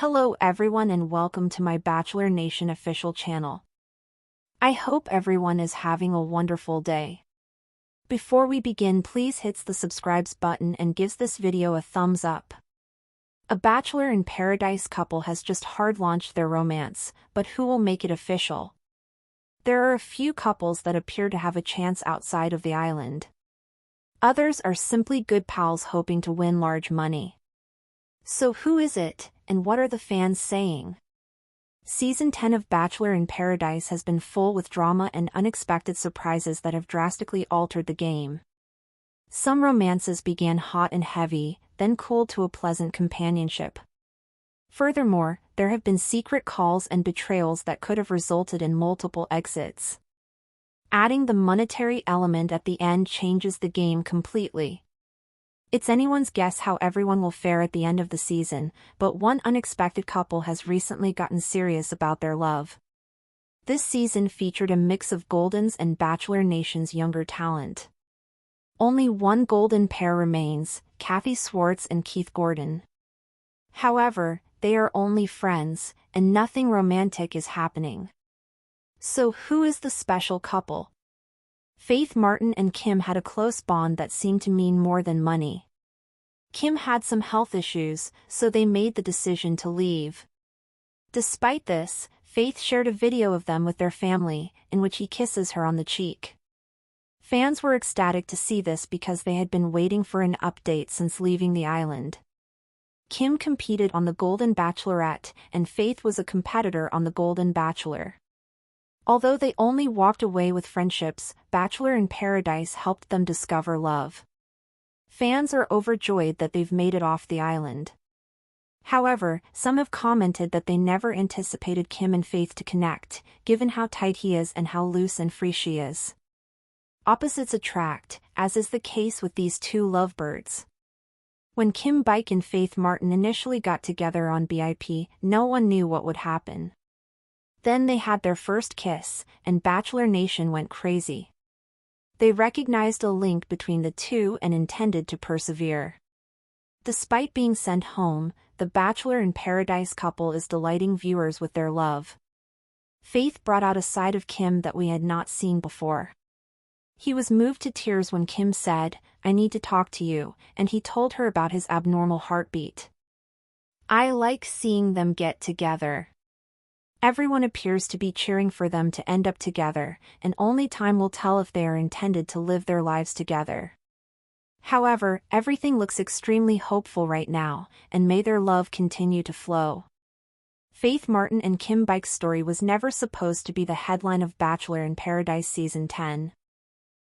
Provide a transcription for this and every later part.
Hello everyone and welcome to my Bachelor Nation official channel. I hope everyone is having a wonderful day. Before we begin, please hit the subscribe button and gives this video a thumbs up. A Bachelor in Paradise couple has just hard launched their romance, but who will make it official? There are a few couples that appear to have a chance outside of the island. Others are simply good pals hoping to win large money. So who is it, and what are the fans saying? Season 10 of Bachelor in Paradise has been full with drama and unexpected surprises that have drastically altered the game. Some romances began hot and heavy, then cooled to a pleasant companionship. Furthermore, there have been secret calls and betrayals that could have resulted in multiple exits. Adding the monetary element at the end changes the game completely. It's anyone's guess how everyone will fare at the end of the season, but one unexpected couple has recently gotten serious about their love. This season featured a mix of Goldens and Bachelor Nation's younger talent. Only one Golden pair remains, Kathy Swartz and Keith Gordon. However, they are only friends, and nothing romantic is happening. So who is the special couple? Faith Martin and Kim had a close bond that seemed to mean more than money. Kim had some health issues, so they made the decision to leave. Despite this, Faith shared a video of them with their family, in which he kisses her on the cheek. Fans were ecstatic to see this because they had been waiting for an update since leaving the island. Kim competed on the Golden Bachelorette, and Faith was a competitor on the Golden Bachelor. Although they only walked away with friendships, Bachelor in Paradise helped them discover love. Fans are overjoyed that they've made it off the island. However, some have commented that they never anticipated Kim and Faith to connect, given how tight he is and how loose and free she is. Opposites attract, as is the case with these two lovebirds. When Kim Bike and Faith Martin initially got together on BIP, no one knew what would happen. Then they had their first kiss, and Bachelor Nation went crazy. They recognized a link between the two and intended to persevere. Despite being sent home, the Bachelor in Paradise couple is delighting viewers with their love. Faith brought out a side of Kim that we had not seen before. He was moved to tears when Kim said, "I need to talk to you," and he told her about his abnormal heartbeat. I like seeing them get together. Everyone appears to be cheering for them to end up together, and only time will tell if they are intended to live their lives together. However, everything looks extremely hopeful right now, and may their love continue to flow. Faith Martin and Kim Bike's story was never supposed to be the headline of Bachelor in Paradise Season 10.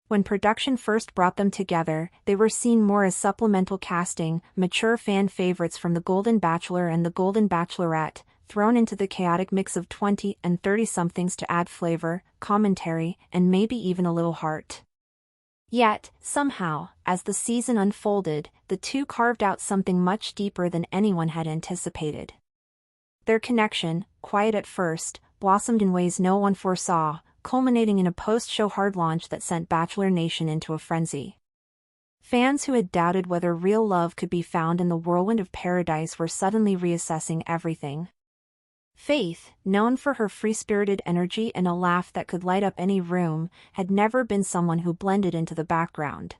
When production first brought them together, they were seen more as supplemental casting, mature fan favorites from the Golden Bachelor and the Golden Bachelorette, thrown into the chaotic mix of 20 and 30-somethings to add flavor, commentary, and maybe even a little heart. Yet, somehow, as the season unfolded, the two carved out something much deeper than anyone had anticipated. Their connection, quiet at first, blossomed in ways no one foresaw, culminating in a post-show hard launch that sent Bachelor Nation into a frenzy. Fans who had doubted whether real love could be found in the whirlwind of paradise were suddenly reassessing everything. Faith, known for her free-spirited energy and a laugh that could light up any room, had never been someone who blended into the background.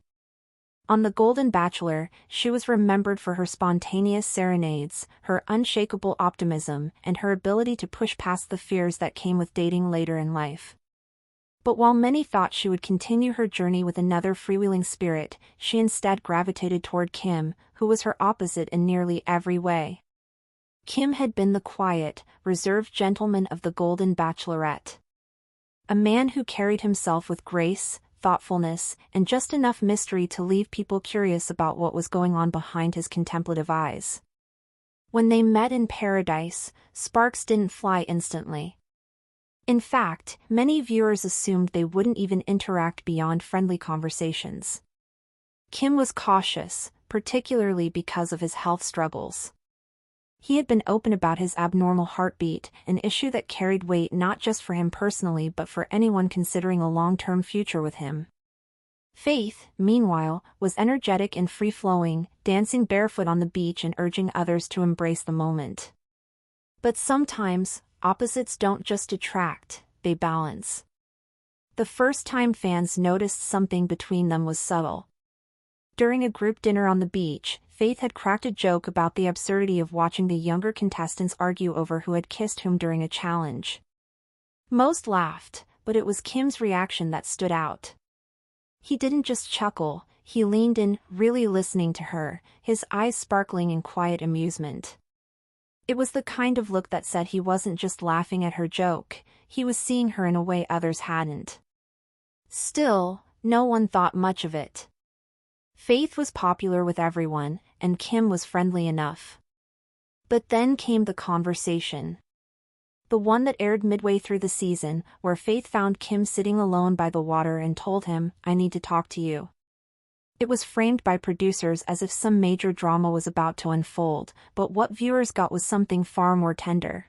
On the Golden Bachelor, she was remembered for her spontaneous serenades, her unshakable optimism, and her ability to push past the fears that came with dating later in life. But while many thought she would continue her journey with another freewheeling spirit, she instead gravitated toward Kim, who was her opposite in nearly every way. Kim had been the quiet, reserved gentleman of the Golden Bachelorette. A man who carried himself with grace, thoughtfulness, and just enough mystery to leave people curious about what was going on behind his contemplative eyes. When they met in paradise, sparks didn't fly instantly. In fact, many viewers assumed they wouldn't even interact beyond friendly conversations. Kim was cautious, particularly because of his health struggles. He had been open about his abnormal heartbeat, an issue that carried weight not just for him personally but for anyone considering a long-term future with him. Faith, meanwhile, was energetic and free-flowing, dancing barefoot on the beach and urging others to embrace the moment. But sometimes, opposites don't just attract, they balance. The first time fans noticed something between them was subtle. During a group dinner on the beach, Faith had cracked a joke about the absurdity of watching the younger contestants argue over who had kissed whom during a challenge. Most laughed, but it was Kim's reaction that stood out. He didn't just chuckle, he leaned in, really listening to her, his eyes sparkling in quiet amusement. It was the kind of look that said he wasn't just laughing at her joke, he was seeing her in a way others hadn't. Still, no one thought much of it. Faith was popular with everyone, and Kim was friendly enough. But then came the conversation. The one that aired midway through the season, where Faith found Kim sitting alone by the water and told him, "I need to talk to you." It was framed by producers as if some major drama was about to unfold, but what viewers got was something far more tender.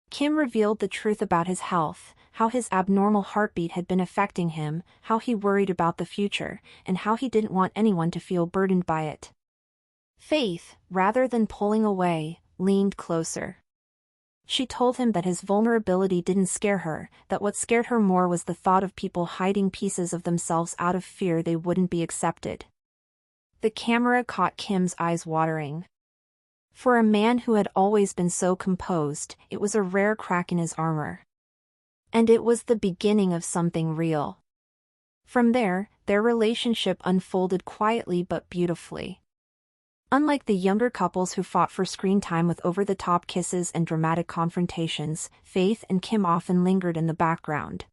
Kim revealed the truth about his health, how his abnormal heartbeat had been affecting him, how he worried about the future, and how he didn't want anyone to feel burdened by it. Faith, rather than pulling away, leaned closer. She told him that his vulnerability didn't scare her, that what scared her more was the thought of people hiding pieces of themselves out of fear they wouldn't be accepted. The camera caught Kim's eyes watering. For a man who had always been so composed, it was a rare crack in his armor. And it was the beginning of something real. From there, their relationship unfolded quietly but beautifully. Unlike the younger couples who fought for screen time with over-the-top kisses and dramatic confrontations, Faith and Kim often lingered in the background.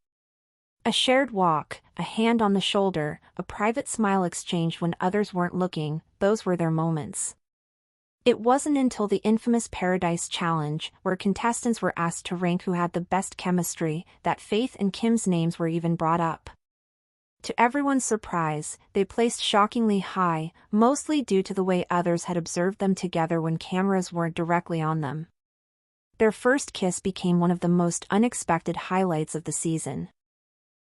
A shared walk, a hand on the shoulder, a private smile exchanged when others weren't looking, those were their moments. It wasn't until the infamous Paradise Challenge, where contestants were asked to rank who had the best chemistry, that Faith and Kim's names were even brought up. To everyone's surprise, they placed shockingly high, mostly due to the way others had observed them together when cameras weren't directly on them. Their first kiss became one of the most unexpected highlights of the season.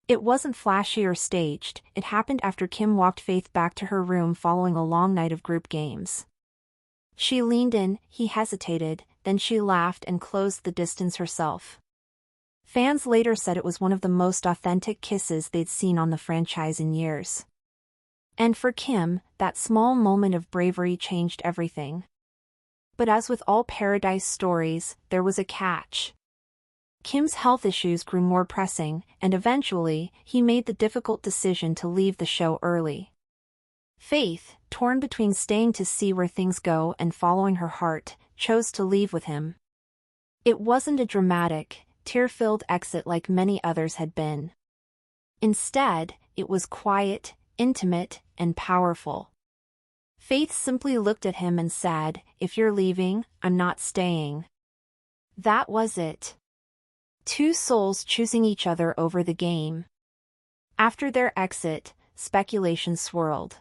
It wasn't flashy or staged, it happened after Kim walked Faith back to her room following a long night of group games. She leaned in, he hesitated, then she laughed and closed the distance herself. Fans later said it was one of the most authentic kisses they'd seen on the franchise in years. And for Kim, that small moment of bravery changed everything. But as with all Paradise stories, there was a catch. Kim's health issues grew more pressing, and eventually, he made the difficult decision to leave the show early. Faith, torn between staying to see where things go and following her heart, chose to leave with him. It wasn't a dramatic, tear-filled exit like many others had been. Instead, it was quiet, intimate, and powerful. Faith simply looked at him and said, "If you're leaving, I'm not staying." That was it. Two souls choosing each other over the game. After their exit, speculation swirled.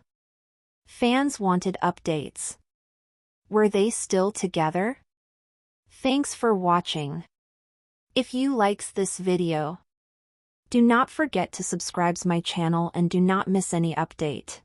Fans wanted updates. Were they still together? Thanks for watching. If you likes this video, do not forget to subscribe to my channel and do not miss any update.